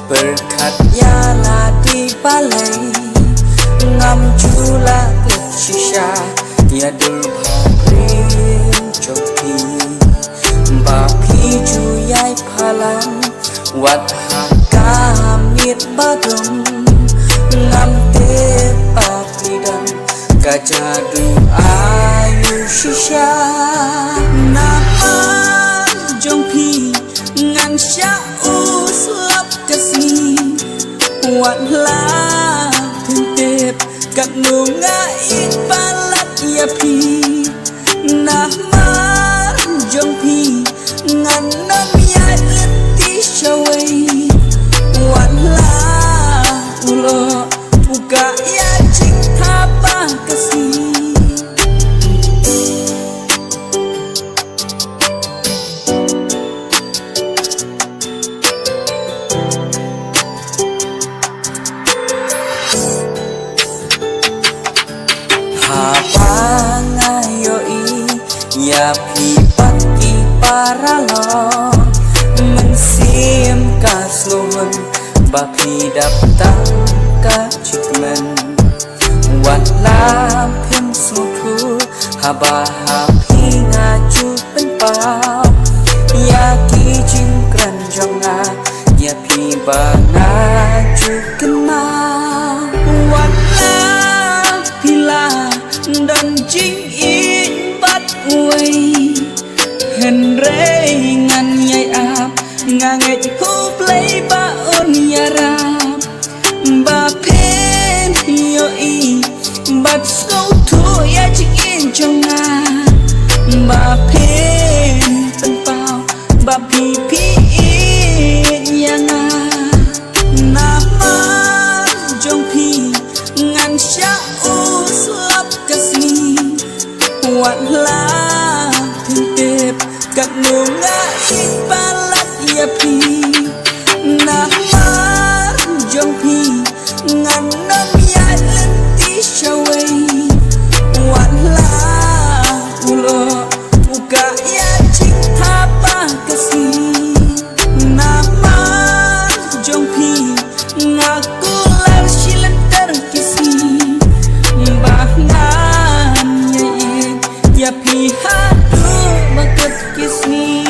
berkat yala di balai ngam jula klik shisha ya durbhabri chokhi bapi juyai phalan wat hakamit badum ngam te paplidan kajadu ayu shisha nama jongpi ngan sha uslap kasi wat la tep kat nunga ipalat ya pi nama jongpi ngan nam ya leti shawai wat la ulo buka ya cinta pa kasi ya pipat ki paralo mensim kasluhun bapi daptang ka cikmen wala pim suku haba hapi ngaju penpau ya ki jingkran jonga ya pi bangaju kena wala pila dan jing uai henrei ngan nyai ap nganget hu play ba on yarap ba pen yo i bat so tu ya jing jonga ba pen penpau ba pi pi nyanga nama jong pi ngan sha uslap kasi wat la tep kat nunga ipalat ya pi nama jong pi ngan nam ya lenti shawai wat la ulo buka ya cinta pa kasi nama jong pi ngaku lar silat terkisi bahna ya pi hadu bakat kisni